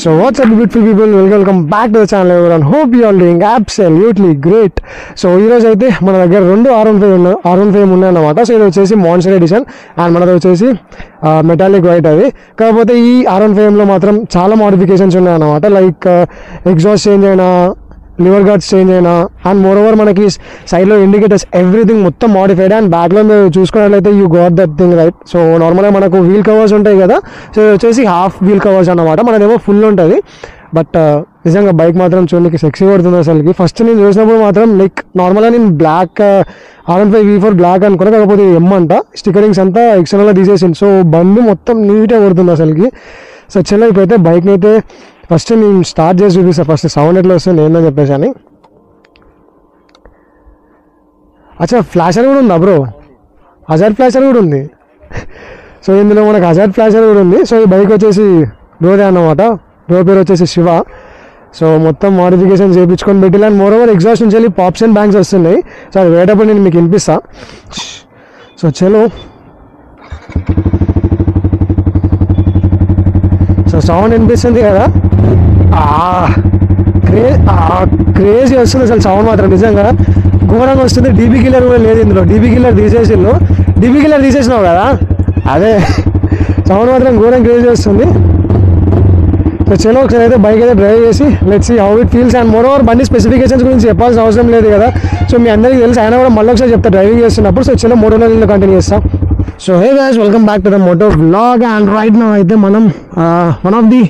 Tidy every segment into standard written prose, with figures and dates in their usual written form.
So what's up beautiful people, welcome back to the channel everyone. Hope you all doing absolutely great. So ఈ రోజు అయితే మన దగ్గర రెండు R15 ఉన్నాయన్నమాట. సో ఇది వచ్చేసి మాన్సర్ ఎడిషన్ అండ్ మనది వచ్చేసి మెటాలిక్ వైట్. అది కాకపోతే ఈ R15లో మాత్రం చాలా మోడిఫికేషన్స్ ఉన్నాయన్నమాట. లైక్ ఎగ్జాస్ట్ చేంజ్ అయినా, లివర్ గార్డ్స్ చేంజ్ అయినా, అండ్ మోర్ ఓవర్ మనకి సైడ్లో ఇండికేటర్స్ ఎవ్రీథింగ్ మొత్తం మోడిఫైడ్. అండ్ బ్యాక్లో మీరు చూసుకున్నట్లయితే you got that thing right. So నార్మల్గా మనకు వీల్ కవర్స్ ఉంటాయి కదా, సో ఇది వచ్చేసి హాఫ్ వీల్ కవర్స్ అన్నమాట. మనదేమో ఫుల్ ఉంటుంది. బట్ నిజంగా బైక్ మాత్రం చూడడానికి సెక్సీ పడుతుంది అసలుకి. ఫస్ట్ నేను చూసినప్పుడు మాత్రం లైక్ నార్మల్గా నేను బ్లాక్ R15 V4 బ్లాక్ అనుకున్నా, కాకపోతే ఎమ్ అంట స్టిక్కరింగ్స్ అంతా ఎక్స్టర్నల్గా తీసేసింది. సో బండి మొత్తం నీట్గా కొడుతుంది అసలుకి. సో చలో ఇప్పుడైతే బైక్ని అయితే ఫస్ట్ నేను స్టార్ట్ చేసి చూపిస్తాను. ఫస్ట్ సౌండ్ ఎట్లా వస్తుంది ఏందని చెప్పేసి అని. అచ్చా ఫ్లాషర్ కూడా ఉందా బ్రో? హజార్డ్ ఫ్లాషర్ కూడా ఉంది. సో ఇందులో మనకు హజార్డ్ ఫ్లాషర్ కూడా ఉంది. సో ఈ బైక్ వచ్చేసి డోరే అన్నమాట. డోర్ పేరు వచ్చేసి శివ. సో మొత్తం మోడిఫికేషన్ చేయించుకొని పెట్టిలా. అండ్ మోర్ ఓవర్ ఎగ్జాస్ట్ నుంచి వెళ్ళి పాప్స్ అండ్ బ్యాంక్స్ వస్తున్నాయి. సో అది వేటప్పుడు నేను మీకు వినిపిస్తా. సో చలో సో సౌండ్ వినిపిస్తుంది కదా, క్రేజీ వస్తుంది అసలు సౌండ్ మాత్రం. నిజంగా ఘోరంగా వస్తుంది. డీబీ కిల్లర్ కూడా లేదు ఇందులో. డీబీ కిల్లర్ తీసేసినావు కదా, అదే సౌండ్ మాత్రం ఘోరం క్రేజీ వస్తుంది. సో చలో ఒకసారి అయితే బైక్ అయితే డ్రైవ్ చేసి let's see how it feels. And moreover బండి స్పెసిఫికేషన్స్ గురించి చెప్పాల్సిన అవసరం లేదు కదా, సో మీ అందరికీ తెలుసు. అయినా కూడా మళ్ళీ ఒకసారి చెప్తా డ్రైవింగ్ చేస్తున్నప్పుడు. సో చలో మోటోలో కంటిన్యూ చేస్తాం. So hey guys, welcome back to the moto vlog. And right now అయితే మనం one of the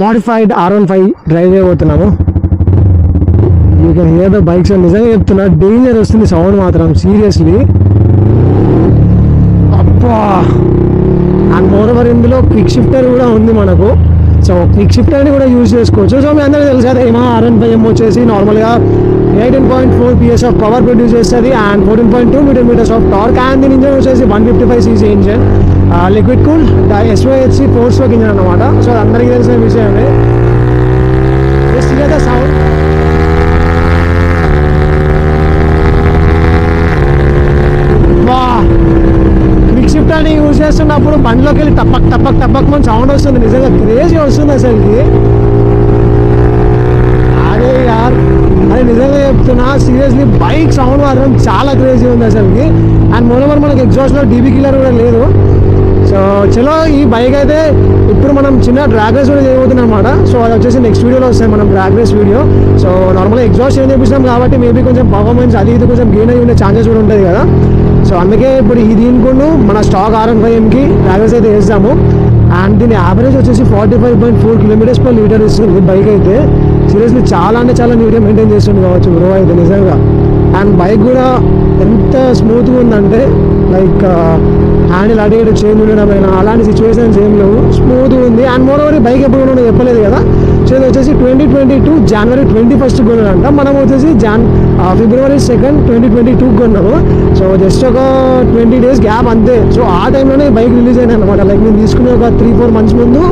modified R15 drive చేయబోతున్నాము. You can hear the bikes. నిజంగా చెప్తున్నా, డేంజర్ వస్తుంది సౌండ్ మాత్రం సీరియస్లీ. అబ్బా. అండ్ మోర్ ఓవర్ ఇందులో క్విక్ షిఫ్టర్ కూడా ఉంది మనకు. సో క్విక్ షిఫ్టర్ని కూడా యూజ్ చేసుకోవచ్చు. సో మీ అందరికీ తెలుసు కదా, ఏమో R15 వచ్చేసి నార్మల్గా 18.4 PS ఆఫ్ పవర్ ప్రొడ్యూస్ చేస్తుంది and 14.2 Nm of torque. And దీని ఇంజన్ వచ్చేసి 155cc engine, liquid cool SYHC 4-stroke engine అనమాట. సో అందరికీ తెలిసిన విషయమే. Just hear the sound. Quick షిఫ్టర్ని యూజ్ చేస్తున్నప్పుడు బండిలోకి వెళ్ళి టపక్ టపక్ టపక్ మన సౌండ్ వస్తుంది. నిజంగా క్రేజీ వస్తుంది అసలుకి. అదే యార్, అది నిజంగా చెప్తున్నా సీరియస్లీ, బైక్ సౌండ్ మాత్రం చాలా క్రేజీ ఉంది అసలుకి. అండ్ మోరోవర్ మనకి ఎగ్జాస్ట్లో డీబీ కిల్లర్ కూడా లేదు. సో చలో ఈ బైక్ అయితే ఇప్పుడు మనం చిన్న డ్రాగ్ రేస్ కూడా చేయబోతున్నాం అనమాట. సో అది వచ్చేసి నెక్స్ట్ వీడియోలో వస్తాయి మనం డ్రాగ్ రేస్ వీడియో. సో నార్మల్గా ఎగ్జాస్ట్ ఏం చేపిస్తాం కాబట్టి మేబీ కొంచెం పర్ఫార్మెన్స్ అది ఇది కొంచెం గెయిన్ అయ్యి ఉండే ఛాన్సెస్ కూడా ఉంటుంది కదా. సో అందుకే ఇప్పుడు ఈ దీనికోను మన స్టాక్ R15కి డ్రాగ్ రేస్ అయితే వేస్తాము. అండ్ దీని యావరేజ్ వచ్చేసి 45.4 km/L ఇస్తుంది బైక్ అయితే. సీరియస్లీ చాలా అంటే చాలా నీట్గా మెయింటైన్ చేస్తుంది కావచ్చు బ్రో అయితే నిజంగా. అండ్ బైక్ కూడా ఎంత స్మూత్గా ఉందంటే లైక్ హ్యాండిల్ అటు ఇటు చేంజ్ ఉండడమైనా అలాంటి సిచ్యువేషన్స్ ఏం లేవు, స్మూత్గా ఉంది. అండ్ మోర్ ఓవర్ బైక్ ఎప్పుడు కూడా చెప్పలేదు కదా. సో ఇది వచ్చేసి 2022 January 21st కొన్నాడంట. మనం వచ్చేసి February 2nd 2022 కొన్నాము. సో జస్ట్ ఒక 20 days గ్యాప్ అంతే. సో ఆ టైంలోనే బైక్ రిలీజ్ అయినాయి అనమాట. లైక్ నేను తీసుకునే ఒక 3-4 months ముందు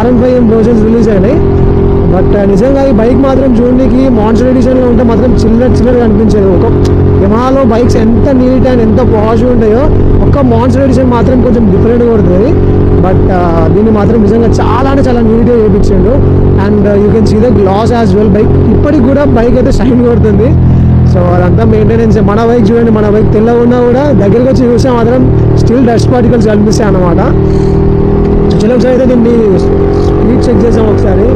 R15 వర్షన్స్ రిలీజ్ అయినాయి. బట్ నిజంగా ఈ బైక్ మాత్రం చూడడానికి మాన్సర్ ఎడిషన్లో ఉంటే మాత్రం చిల్లరగా అనిపించేది. ఒక యమహాలో బైక్స్ ఎంత నీట్ అండ్ ఎంత పాజిటివ్ ఉంటాయో ఒక్క మాన్సర్ ఎడిషన్ మాత్రం కొంచెం డిఫరెంట్గా పడుతుంది. బట్ దీన్ని మాత్రం నిజంగా చాలా అంటే చాలా నీట్గా చేయించాడు. And you can see the glass as well. Bike ఇప్పటికి కూడా బైక్ అయితే షైన్ కొడుతుంది. సో అదంతా మెయింటెనెన్స్. మన బైక్ చూడండి, మన బైక్ తెల్లగా ఉన్నా కూడా దగ్గరికి వచ్చి చూస్తే మాత్రం స్టిల్ డస్ట్ పార్టికల్స్ కనిపిస్తాయి అన్నమాట. సో చలో ఒకసారి అయితే దీన్ని స్పీడ్ చెక్ చేసాం ఒకసారి.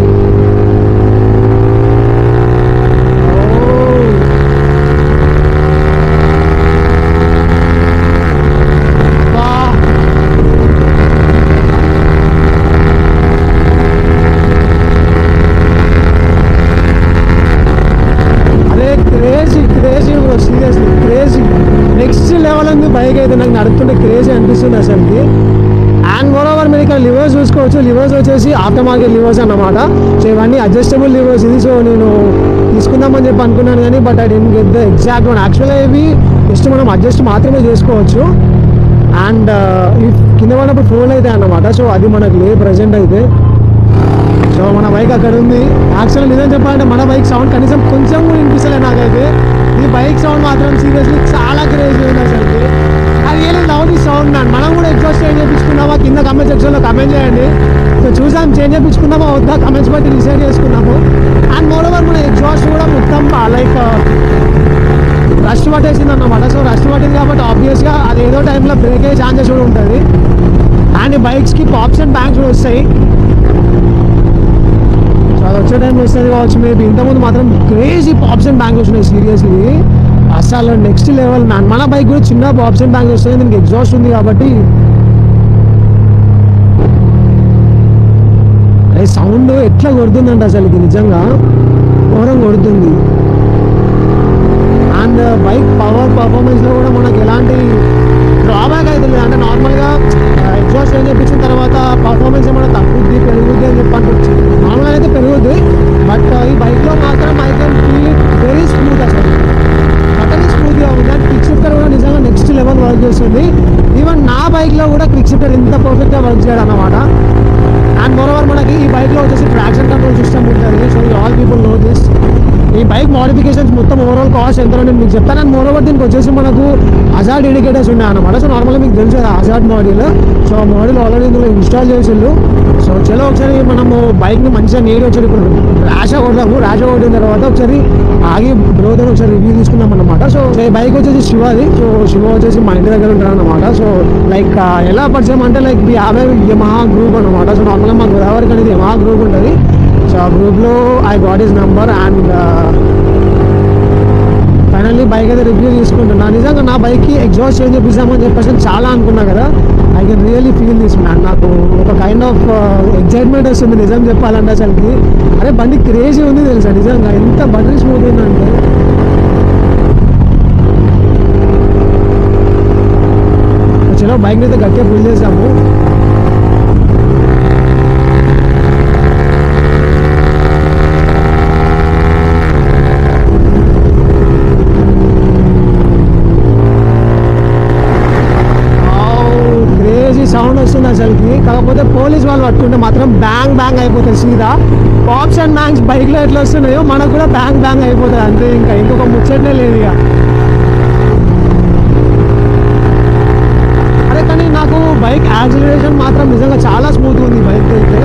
సీరియస్లీ క్రేజీ నెక్స్ట్ లెవెల్ ఉంది బైక్ అయితే. నాకు నడుపుతుంటే క్రేజీ అనిపిస్తుంది అసలుకి. అండ్ మోర్ ఓవర్ మీరు ఇక్కడ లివర్స్ చూసుకోవచ్చు. లివర్స్ వచ్చేసి ఆఫ్టర్ మార్కెట్ లివర్స్ అన్నమాట. సో ఇవన్నీ అడ్జస్టబుల్ లివర్స్. ఇది సో నేను తీసుకుందామని చెప్పి అనుకున్నాను కానీ but I didn't get the exact one. యాక్చువల్గా ఇవి జస్ట్ మనం అడ్జస్ట్ మాత్రమే చేసుకోవచ్చు. అండ్ కింద పడినప్పుడు ఫోన్ అయితే అన్నమాట. సో అది మనకు లేదు ప్రజెంట్ అయితే. సో మన బైక్ అక్కడ ఉంది. యాక్చువల్గా నిజం చెప్పాలంటే మన బైక్ సౌండ్ కనీసం కొంచెం కూడా వినిపిస్తలేదు నాకైతే. ఈ బైక్ సౌండ్ మాత్రం సీరియస్లీ చాలా క్రేజీ ఉంది అసలుకి. అది ఏదో లవ్ ది సౌండ్. మనం కూడా ఎగ్జాస్ట్ చేయించుకున్నామా కింద కమెంట్ సెక్షన్లో కమెంట్ చేయండి. సో చూసాం చేంజ్ చేయించుకుందామా వద్దా కమెంట్స్ బట్టి డిసైడ్ చేసుకున్నాము. అండ్ మోరోవర్ మన ఎగ్జాస్ట్ కూడా మొత్తం లైక్ రష్ పట్టేసింది అన్నమాట. సో రష్ పట్టింది కాబట్టి ఆబ్వియస్గా అది ఏదో టైంలో బ్రేక్ అయ్యే ఛాన్సెస్ కూడా ఉంటుంది. అండ్ ఈ బైక్స్కి పాప్స్ అండ్ బ్యాంక్స్ కూడా వస్తాయి. సో అది వచ్చే టైంలో వస్తుంది కావచ్చు మేబీ. ఇంతకుముందు మాత్రం క్రేజీ పాప్స్ అండ్ బ్యాంక్స్ వచ్చినాయి సీరియస్లీ, అసలు నెక్స్ట్ లెవెల్ మ్యాన్. మన బైక్ కూడా చిన్న పాప్స్ అండ్ బ్యాంక్స్ వస్తాయి, దీనికి ఎగ్జాస్ట్ ఉంది కాబట్టి. అదే సౌండ్ ఎట్లా కొడుతుందంట అసలుకి, నిజంగా ఘోరం కొడుతుంది. అండ్ బైక్ పర్ఫార్మెన్స్లో కూడా మనకు ఎలాంటి డ్రాబ్యాక్ అయితే లేదు. అంటే నార్మల్గా ఎగ్జాస్ట్ ఏం చెప్పించిన తర్వాత పర్ఫార్మెన్స్ ఏమైనా తగ్గుద్ది పెరుగుద్ది అని చెప్పి అనుకోవచ్చు. నార్మల్గా అయితే పెరుగుద్ది, బట్ ఈ బైక్లో మాత్రం I can feel it very smooth. అసలు అతని స్మూత్గా ఉంది. అండ్ క్విక్ షిఫ్టర్ కూడా నిజంగా నెక్స్ట్ లెవెల్ వర్క్ చేస్తుంది. ఈవెన్ నా బైక్లో కూడా క్విక్ షిఫ్టర్ ఇంత పర్ఫెక్ట్గా వర్క్ చేయడం అన్నమాట. అండ్ మోరోవర్ మనకి ఈ బైక్లో వచ్చేసి ట్రాక్షన్ కంట్రోల్ సిస్టమ్ ఉంటుంది. So all people know this. ఈ బైక్ మోడిఫికేషన్స్ మొత్తం ఓవరాల్ కాస్ట్ ఎంతో నేను మీకు చెప్తాను. అండ్ మోరోవర్ దీనికి వచ్చేసి మనకు హజార్డ్ ఇండికేటర్స్ ఉన్నాయి అన్నమాట. సో నార్మల్గా మీకు తెలుసు కదా hazard model. So model already ఇందులో ఇన్స్టాల్ చేసిండు. సో చలో ఒకసారి మనము బైక్ని మంచిగా నీట్ వచ్చి ఇప్పుడు ర్యాష్ కొడదాము. ర్యాష్ కొట్టిన తర్వాత ఒకసారి ఆగి బ్రోతో ఒకసారి రివ్యూ తీసుకుందాం అన్నమాట. సో ఈ బైక్ వచ్చేసి శివది. సో శివ వచ్చేసి మా ఇంటి దగ్గర ఉంటారు అన్నమాట. సో లైక్ ఎలా పరిచయం అంటే like we have a Yamaha group అనమాట. సో నార్మల్గా మా గోదావరికి అనేది యమహా గ్రూప్ ఉంటుంది. సో ఆ గ్రూప్లో I got his number and finally bike అయితే రివ్యూ తీసుకుంటున్నా. నిజంగా నా బైక్కి ఎగ్జాస్ట్ చేంజ్ చేపిస్తామని చెప్పేసి చాలా అనుకున్నా కదా. I can really feel this man. నాకు ఒక కైండ్ ఆఫ్ ఎగ్జైట్మెంట్ వస్తుంది నిజం చెప్పాలంటే. అసలుకి అరే బండి క్రేజీ ఉంది తెలుసా, నిజంగా ఎంత బటరీ స్మూత్ ఉందంటే. చలో బైక్ని అయితే గట్టిగా పుల్ చేసాము. సౌండ్ వస్తుంది అసలుకి. కాకపోతే పోలీస్ వాళ్ళు పట్టుకుంటే మాత్రం బ్యాంగ్ బ్యాంగ్ అయిపోతుంది సీదా. పాప్స్ అండ్ బ్యాంగ్స్ బైక్లో ఎట్లా వస్తున్నాయో మనకు కూడా బ్యాంగ్ బ్యాంగ్ అయిపోతుంది అంతే. ఇంకా ఇంకొక ముచ్చటనే లేదు ఇక. అరే కానీ నాకు బైక్ యాక్సిలరేషన్ మాత్రం నిజంగా చాలా స్మూత్ ఉంది బైక్ అయితే.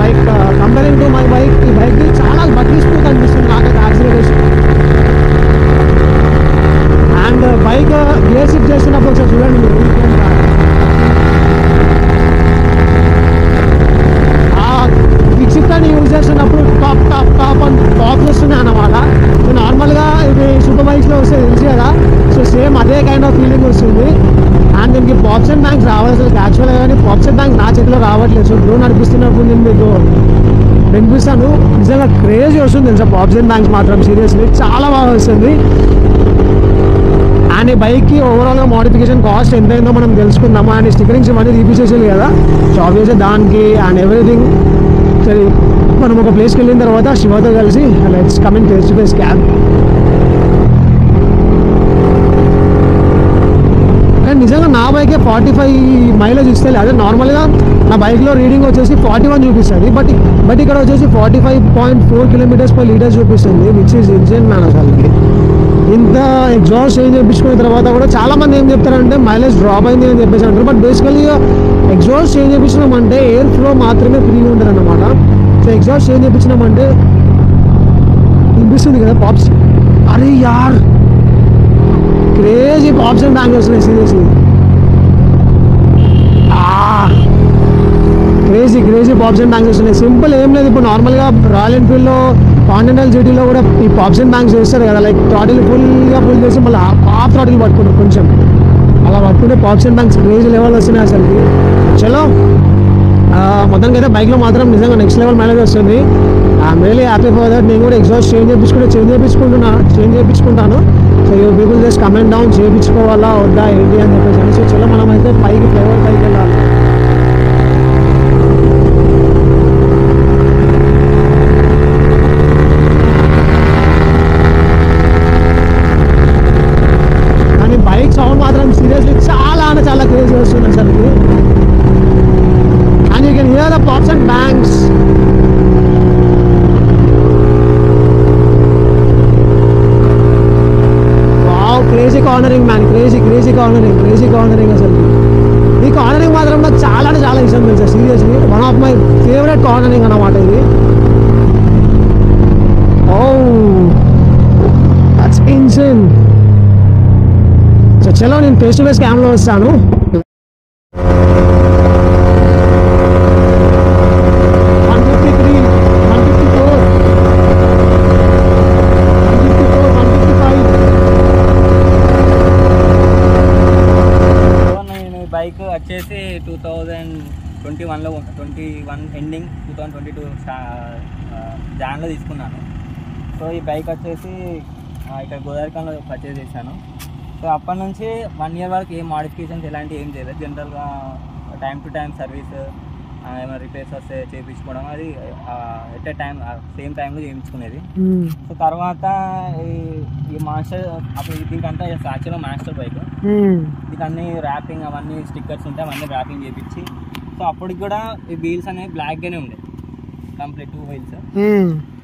Like comparing to my bike ఈ బైక్ చాలా బట్టి స్మూత్ అనిపిస్తుంది నాకైతే acceleration. And bike gear shift చేస్తున్నప్పుడు ఒకసారి చూడండి మీరు. షిఫ్ట్ని యూజ్ చేస్తున్నప్పుడు టాప్ టాప్ టాప్ అని టాప్ వస్తున్నాయి అన్నమాట. సో నార్మల్గా ఇది సూపర్ బైక్స్లో వస్తే తెలుసు కదా. సో సేమ్ అదే కైండ్ ఆఫ్ ఫీలింగ్ వస్తుంది. అండ్ దీనికి పాప్స్ అండ్ బ్యాంక్స్ రావాలి అసలు యాక్చువల్గా, కానీ పాప్స్ అండ్ బ్యాంక్ నా చేతిలో రావట్లేదు. సో డ్రోన్ నడిపిస్తున్నప్పుడు నేను మీకు వినిపిస్తాను. నిజంగా క్రేజీ వస్తుంది తెలుసా పాప్స్ అండ్ బ్యాంక్స్ మాత్రం. సీరియస్లీ చాలా బాగా వస్తుంది. అండ్ ఈ బైక్కి ఓవరాల్గా మోడిఫికేషన్ కాస్ట్ ఎంతైందో మనం తెలుసుకుందాము. అండ్ స్టిక్కరింగ్స్ ఇవన్నీ తీపిచ్చేసేది కదా. సో ఆబ్వియస్గా దానికి అండ్ ఎవ్రీథింగ్. సరే మనం ఒక ప్లేస్కి వెళ్ళిన తర్వాత శివతో కలిసి let's come in phase to face cab. కానీ నిజంగా నా బైకే 45 మైలేజ్ ఇస్తుంది. అదే నార్మల్గా నా బైక్లో రీడింగ్ వచ్చేసి 41 చూపిస్తుంది. బట్ ఇక్కడ వచ్చేసి 45.4 km/లీటర్ చూపిస్తుంది, విచ్ ఈజ్ ఇన్సేన్ మ్యాన్ అసలుకి. ఇంత ఎగ్జాస్ట్ చేంజ్ చేయించుకున్న తర్వాత కూడా చాలామంది ఏం చెప్తారంటే మైలేజ్ డ్రాప్ అయింది అని చెప్పేసి అంటారు. బట్ బేసికలీ ఎగ్జాస్ట్ చేంజ్ చేయించినామంటే ఎయిర్ ఫ్లో మాత్రమే ఫ్రీగా ఉంటుంది అన్నమాట. సో ఎగ్జాస్ట్ చేంజ్ చేయించినామంటే వినిపిస్తుంది కదా పాప్స్. అరే యార్ క్రేజీ పాప్స్ అండ్ బ్యాంగ్ వస్తున్నాయి seriously. Crazy pops and bangs వస్తున్నాయి. సింపుల్ ఏం లేదు. ఇప్పుడు నార్మల్గా రాయల్ ఎన్ఫీల్డ్లో కాంటినెంటల్ జీటీలో కూడా ఈ పాప్స్ అండ్ బ్యాంగ్స్ చేస్తారు కదా. లైక్ థ్రాటిల్ ఫుల్గా పుల్ చేసి మళ్ళీ హాఫ్ థ్రాటిల్ పట్టుకుంటారు కొంచెం. అలా పట్టుకుంటే pops and bangs crazy level వస్తున్నాయి అసలుకి. చలో మొత్తానికి అయితే బైక్లో మాత్రం నిజంగా నెక్స్ట్ లెవెల్ మైలేజ్ వస్తుంది. I'm really happy for that. నేను కూడా ఎగ్జాస్ట్ చేంజ్ చేయించుకుంటాను. So you people just comment down చేయించుకోవాలా వద్దా ఏంటి అని చెప్పేసి. సో చలో మనం అయితే పైకి ఫ్లైఓవర్ పైకి వెళ్ళాలి. కానీ బైక్ సౌండ్ మాత్రం సీరియస్లీ చాలా అంటే చాలా క్రేజీ వస్తుంది అసలుకి. And you can hear the pops and bangs. Wow, crazy cornering man, crazy cornering అసలు. ఈ కార్నరింగ్ మాత్రం కార్నరింగ్ అన్నమాట ఇది. ఓ దట్స్ ఇన్సేన్. సో చలో నేను ఫేస్ టు ఫేస్ క్యామ్లో వస్తాను. బైక్ వచ్చేసి 2021 ఎండింగ్ 2022 జాన్లో తీసుకున్నాను. సో ఈ బైక్ వచ్చేసి ఇక్కడ గోదావరిఖాన్లో పర్చేజ్ చేశాను. సో అప్పటి నుంచి 1 year వరకు ఏం మాడిఫికేషన్స్ ఎలాంటివి ఏం చేయలేదు. జనరల్గా టైం టు టైం సర్వీస్, ఏమైనా రిపేర్స్ వస్తే చేయించుకోవడం, అది ఎట్ ఏ టైం సేమ్ టైంలో చేయించుకునేది. సో తర్వాత ఈ మాస్టర్ అప్పుడు దీనికంతా యాక్చువల్గా మాస్టర్ బైక్, దీనికి అన్ని ర్యాపింగ్ అవన్నీ స్టిక్కర్స్ ఉంటాయి, అవన్నీ ర్యాపింగ్ చేయించి. సో అప్పటికి కూడా ఈ వీల్స్ అనేవి బ్లాక్గానే ఉండే, కంప్లీట్ 2 wheels.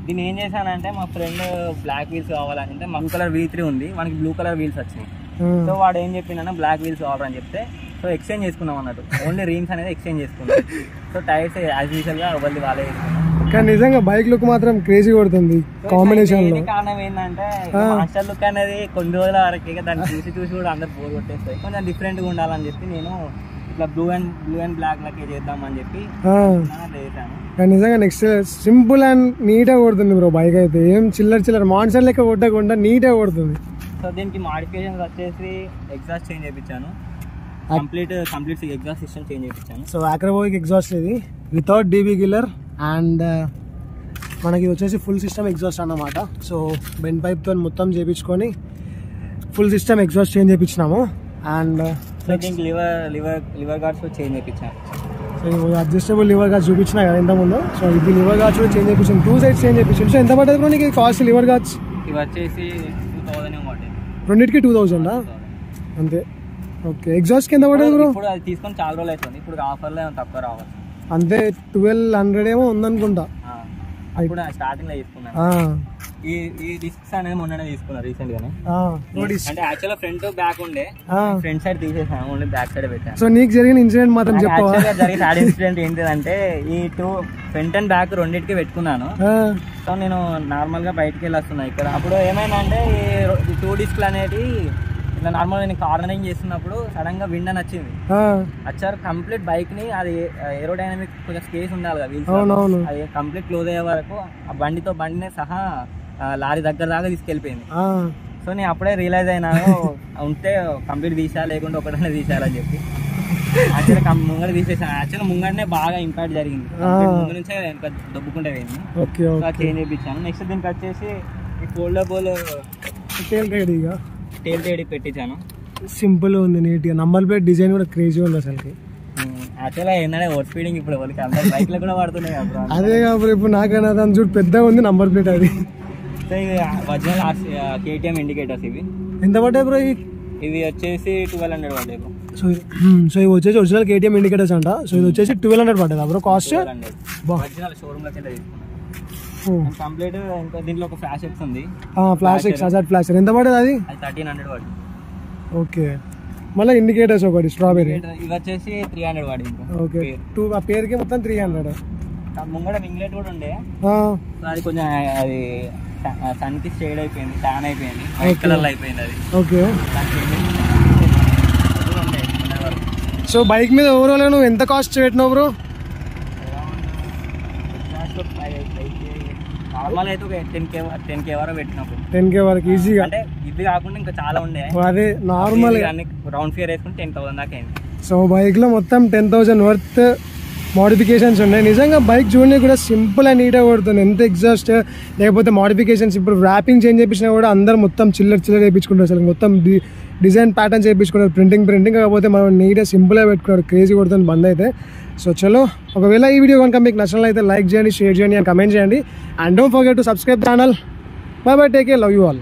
దీన్ని ఏం చేశానంటే మా ఫ్రెండ్ బ్లాక్ వీల్స్ కావాలంటే మన్ కలర్ V3 ఉంది, మనకి బ్లూ కలర్ వీల్స్ వచ్చినాయి. సో వాడు ఏం చెప్పిందన్నా బ్లాక్ వీల్స్ కావాలని చెప్తే సో ఎక్స్చేంజ్ చేసుకున్నాం అన్నట్టు. ఓన్లీ రీమ్స్ అనేది ఎక్స్చేంజ్ చేసుకున్నాం. సో టైర్స్ యాజ్ యూజువల్గా వాళ్ళే వేసుకున్నాం. కానీ నిజంగా బైక్ లుక్ మాత్రం క్రేజీ కొడుతుంది కాంబినేషన్ లో. కారణం ఏంటంటే మాస్టర్ లుక్ అనేది కొన్ని రోజుల వరకు దాన్ని చూసి కూడా అందరు బోర్ కొట్టేస్తాయి. కొంచెం డిఫరెంట్ గా ఉండాలని చెప్పి నేను ఇట్లా బ్లూ అండ్ బ్లాక్ లకే చేద్దామని చెప్పి చేశాను. కానీ నిజంగా నెక్స్ట్ సింపుల్ అండ్ నీట్ గా కొడుతుంది బ్రో బైక్ అయితే. ఏం చిల్లర మాన్సర్ లెక్క కొట్టకుండా నీట్ గా కొడుతుంది. సో దీనికి మాడిఫికేషన్స్ వచ్చేసి ఎగ్జాస్ట్ చేంజ్ చేయించాను, కంప్లీట్ ఎగ్జాస్ట్ సిస్టమ్ చేంజ్ చేయించాను. సో అక్రాబోయిక్ ఎగ్జాస్ట్ ఇది వితౌట్ DB కిల్లర్ అండ్ మనకి వచ్చేసి ఫుల్ సిస్టమ్ ఎగ్జాస్ట్ అన్నమాట. సో బెండ్ పైప్తో మొత్తం చేయించుకొని ఫుల్ సిస్టమ్ ఎగ్జాస్ట్ చేంజ్ చేయించినాము. అండ్ దీనికి లివర్ గార్డ్స్ చేంజ్ చేయించాను. సో అడ్జస్టబుల్ లివర్ గార్డ్స్ చూపించినా కదా ఇంతకుముందు. సో ఇది లివర్ గార్డ్స్ కూడా చేంజ్ చేయించాను, 2 sides చేంజ్ చేయించాను. సో ఎంత పడుతుంది బ్రో నీకు కాస్ట్ లివర్ గార్డ్స్? ఇవి వచ్చేసి 2000 పడ్డాయి. రెండింటికి 2000 అంతే. ఓకే, ఎగ్జాస్ట్ కింద పడేది బ్రో? ఇప్పుడు అది తీసుకొని చాలా రోజులు అవుతుంది, ఇప్పుడు ఆఫర్లో తక్కువ రావాలి అంతే. 1200 ఏమో ఉందనుకుంటా. ఇప్పుడు స్టార్టింగ్ లో తీసుకున్నాను. ఈ డిస్క్స్ అనేది మొన్ననే తీసుకున్నా రీసెంట్ గానే. అంటే యాక్చువల్ ఫ్రంట్ బ్యాక్ ఉండే, ఫ్రంట్ సైడ్ తీసేసాను, ఓన్లీ బ్యాక్ సైడ్ పెట్టాను. సో నీకు జరిగిన ఇన్సిడెంట్ మాత్రం చెప్పవా? జరిగిన సాడ్ ఇన్సిడెంట్ ఏంటిదంటే ఈ 2 ఫ్రంట్ అండ్ బ్యాక్ రెండింటికి పెట్టుకున్నాను. సో నేను నార్మల్ గా బయటకి వెళ్ళి వస్తున్నా ఇక్కడ. అప్పుడు ఏమైందంటే ఈ 2 డిస్క్లు అనేది ఇట్లా నార్మల్ నేను కార్నరింగ్ చేస్తున్నప్పుడు సడన్ గా విండ్ అని వచ్చింది. వచ్చారు కంప్లీట్ బైక్ ని, అది ఏరోడైనమిక్ కొంచెం స్పేస్ ఉండాలి కదా వీల్స్, అది కంప్లీట్ క్లోజ్ అయ్యే వరకు ఆ బండినే సహా లారీ దగ్గర దాకా తీసుకెళ్ళిపోయింది. సో నేను అప్పుడే రియలైజ్ అయినాను ఉంటే కంప్లీట్ తీసేయాలి, లేకుంటే ఒకటనే తీసేయాలని చెప్పి యాక్చువల్గా ముంగడ తీసేసాను. యాక్చువల్గా ముంగడనే బాగా ఇంపాక్ట్ జరిగింది, ముందు నుంచే ఇంకా దొబ్బుకుంటే పోయింది. చేంజ్ చేయించాను. నెక్స్ట్ దీనికి వచ్చేసి ఈ ఫోల్డబుల్ టేల్ టేడి పెట్టించాను. సింపుల్ ఉంది, నీట్ గా. నంబర్ ప్లేట్ డిజైన్ కూడా క్రేజీ ఉంది అసలు. యాక్చువల్గా ఏంటంటే ఓవర్ స్పీడింగ్ ఇప్పుడు వాళ్ళకి అందరు బైక్ లో కూడా పడుతున్నాయి కదా. అదే కాబట్టి ఇప్పుడు నాకన్నా దాని చూడు పెద్దగా ఉంది నంబర్ ప్లేట్ అది. ఒరిజినల్ KTM ఇండికేటర్స్ ఇవి. ఎంత పడ్డాయి బ్రో? ఇవి వచ్చేసి 1200 పడ్డాయి బ్రో. సో ఇవి వచ్చేసి ఒరిజినల్ KTM ఇండికేటర్స్ అంట. సో ఇది వచ్చేసి 1200 పడ్డదా బ్రో కాస్ట్? ఒరిజినల్ షోరూమ్ లో తీసుకున్నాను కంప్లీట్. ఇంకా దీంట్లో ఒక ఫ్లాష్ ఎక్స్ ఉంది, ఫ్లాష్ ఎక్స్ హజార్డ్ ఫ్లాష్. ఎంత పడ్డది అది? 1300 పడింది. ఓకే, మళ్ళీ ఇండికేటర్స్ ఒకటి స్ట్రాబెరీ ఇవి వచ్చేసి 300 పడింది. ఓకే, ఆ పేరుకి మొత్తం 300. ముంగడ వింగ్లెట్ కూడా ఉండే, అది కొంచెం అది సన్ కి షేడ్ అయిపోయింది, ట్యాన్ అయిపోయింది, వైట్ కలర్ లో అయిపోయింది అది. ఓకే, సో బైక్ మీద ఓవరాల్ నువ్వు ఎంత కాస్ట్ పెట్టినావు బ్రో? నార్మల్ అయితే ఒక 10K వరకు పెట్టినప్పుడు. 10K వరకు ఈజీగా. అంటే ఇవి కాకుండా ఇంకా చాలా ఉండే, అదే నార్మల్ రౌండ్ ఫియర్ వేసుకుంటే 10,000 దాకా అయింది. సో బైక్ లో మొత్తం 10,000 వర్త్ మోడిఫికేషన్స్ ఉన్నాయి. నిజంగా బైక్ చూడడానికి కూడా సింపుల్ అండ్ నీట్గా కొడుతుంది. ఎంత ఎగ్జాస్ట్ లేకపోతే మోడిఫికేషన్స్, ఇప్పుడు ర్యాపింగ్ చేంజ్ చేయించినా కూడా అందరూ మొత్తం చిల్లర చేయించుకుంటారు. అసలు మొత్తం డిజైన్ ప్యాటర్న్ చేయించుకున్నారు, ప్రింటింగ్ కాకపోతే మనం నీట్గా సింపుల్గా పెట్టుకున్నారు. క్రేజీ కొడుతుంది బంద్ అయితే. సో చలో, ఒకవేళ ఈ వీడియో కనుక మీకు నచ్చినట్లయితే లైక్ చేయండి, షేర్ చేయండి అండ్ కమెంట్ చేయండి. And don't forget to subscribe channel. By by, take care, love you all.